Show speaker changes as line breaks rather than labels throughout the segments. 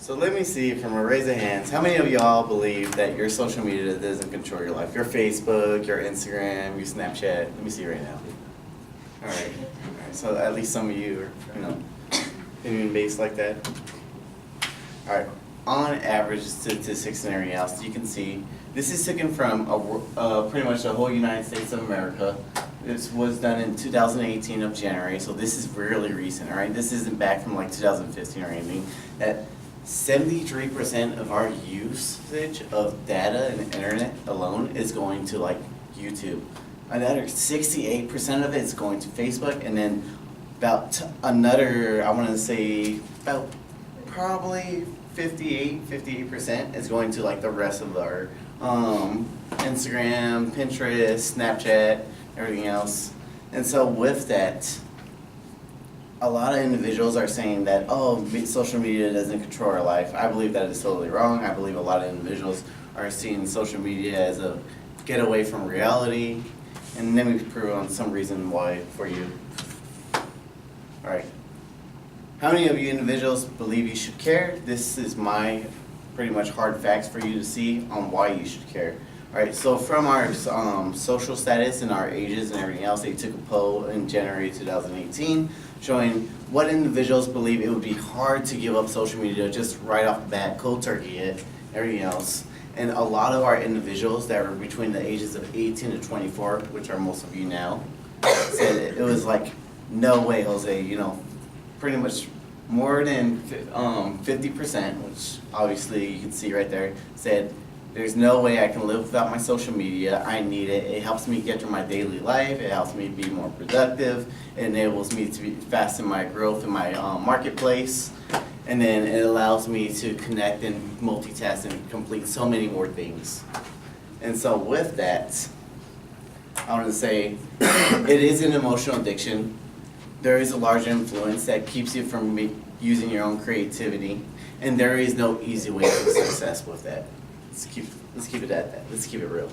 So let me see from a raise of hands, how many of y'all believe that your social media doesn't control your life? Your Facebook, your Instagram, your Snapchat. Let me see right now. All right. So at least some of you are, opinion based like that. All right. On average, statistics and everything else, you can see this is taken from pretty much the whole United States of America. This was done in 2018 of January, so this is really recent, all right? This isn't back from like 2015 or anything. That 73% of our usage of data and internet alone is going to like YouTube. Another 68% of it is going to Facebook, and then about another, I want to say about probably 58% is going to like the rest of our Instagram, Pinterest, Snapchat, everything else. And so with that, a lot of individuals are saying that, oh, social media doesn't control our life. I believe that is totally wrong. I believe a lot of individuals are seeing social media as a getaway from reality. And let me prove on some reason why for you. All right. How many of you individuals believe you should care? This is my pretty much hard facts for you to see on why you should care. All right, so from our social status and our ages and everything else, they took a poll in January 2018 showing what individuals believe it would be hard to give up social media just right off the bat, cold turkey it, everything else. And a lot of our individuals that were between the ages of 18 to 24, which are most of you now, said it was like, no way, Jose, pretty much more than 50%, which obviously you can see right there, said there's no way I can live without my social media. I need it. It helps me get through my daily life. It helps me be more productive. It enables me to be fast in my growth in my marketplace. And then it allows me to connect and multitask and complete so many more things. And so with that, I want to say it is an emotional addiction. There is a large influence that keeps you from using your own creativity. And there is no easy way to success with that. Let's keep it at that. Let's keep it real.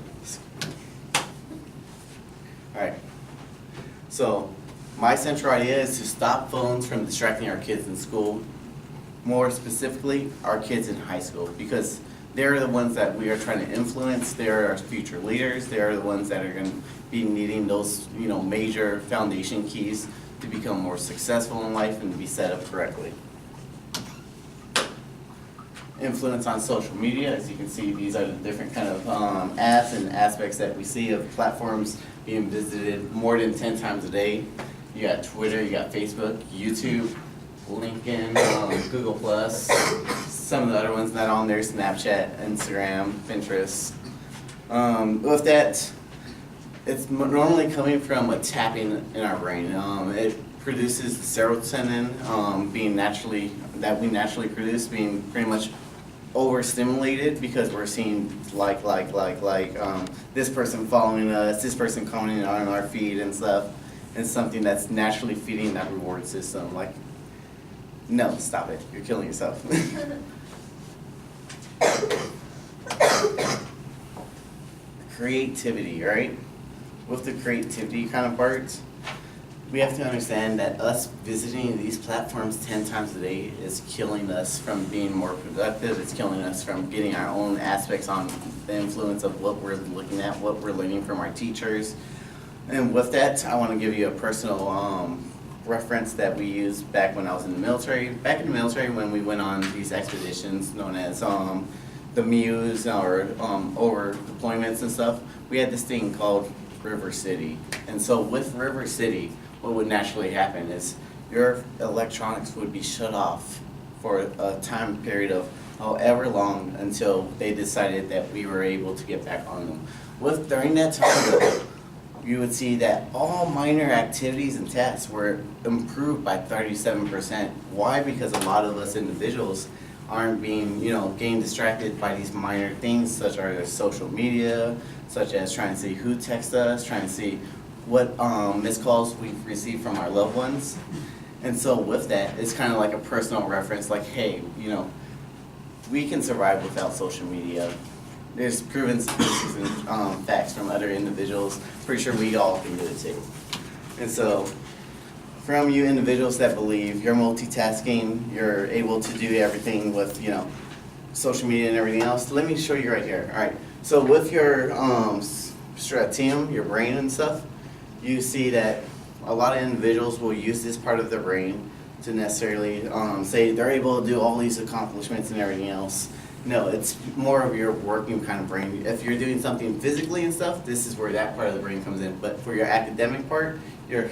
All right. So my central idea is to stop phones from distracting our kids in school. More specifically, our kids in high school, because they're the ones that we are trying to influence. They're our future leaders. They're the ones that are going to be needing those, major foundation keys to become more successful in life and to be set up correctly. Influence on social media, as you can see, these are the different kind of apps and aspects that we see of platforms being visited more than 10 times a day. You got Twitter, you got Facebook, YouTube, LinkedIn, Google Plus, some of the other ones not on there, Snapchat, Instagram, Pinterest. With that, it's normally coming from a tapping in our brain. It produces serotonin, that we naturally produce, being pretty much overstimulated because we're seeing this person following us, this person commenting on our feed and stuff. It's something that's naturally feeding that reward system. Like, no, stop it. You're killing yourself. Creativity, right? With the creativity kind of parts, we have to understand that us visiting these platforms 10 times a day is killing us from being more productive. It's killing us from getting our own aspects on the influence of what we're looking at, what we're learning from our teachers. And with that, I want to give you a personal reference that we used back when I was in the military. Back in the military, when we went on these expeditions known as the Muse or over deployments and stuff, we had this thing called River City. And so with River City, what would naturally happen is your electronics would be shut off for a time period of however long until they decided that we were able to get back on them. During that time, you would see that all minor activities and tasks were improved by 37%. Why? Because a lot of us individuals aren't being, getting distracted by these minor things such as social media, such as trying to see who texts us, trying to see what missed calls we've received from our loved ones. And so with that, it's kind of like a personal reference, like, hey, we can survive without social media. There's proven statistics and facts from other individuals. Pretty sure we all can do it too. And so from you individuals that believe you're multitasking, you're able to do everything with, social media and everything else, let me show you right here. All right, so with your striatum, your brain and stuff, you see that a lot of individuals will use this part of their brain to necessarily say they're able to do all these accomplishments and everything else. No, it's more of your working kind of brain. If you're doing something physically and stuff, this is where that part of the brain comes in. But for your academic part, your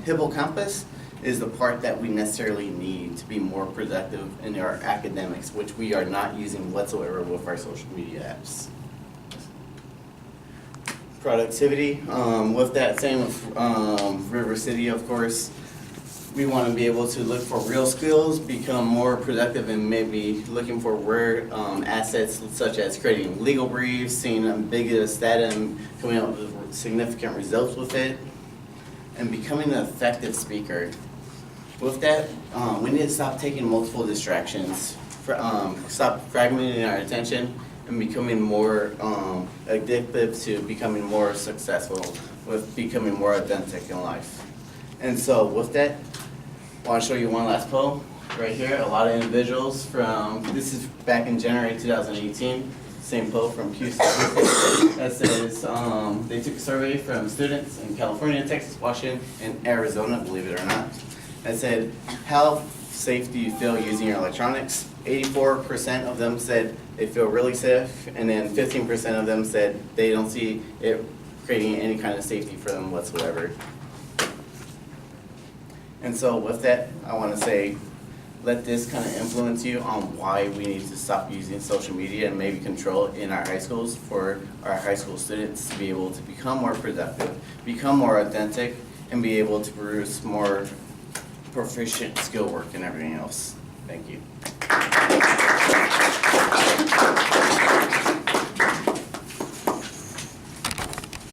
hippocampus is the part that we necessarily need to be more productive in our academics, which we are not using whatsoever with our social media apps. Productivity, with that same with River City, of course, we want to be able to look for real skills, become more productive, and maybe looking for rare assets such as creating legal briefs, seeing ambiguous data and coming up with significant results with it, and becoming an effective speaker. With that, we need to stop taking multiple distractions, stop fragmenting our attention, and becoming more addictive to becoming more successful, with becoming more authentic in life. And so with that, I want to show you one last poll right here. A lot of individuals this is back in January 2018, same poll from Pew Statistics that says they took a survey from students in California, Texas, Washington, and Arizona, believe it or not, that said, how safe do you feel using your electronics? 84% of them said they feel really safe, and then 15% of them said they don't see it creating any kind of safety for them whatsoever. And so with that, I want to say, let this kind of influence you on why we need to stop using social media and maybe control it in our high schools for our high school students to be able to become more productive, become more authentic, and be able to produce more proficient skill work and everything else. Thank you.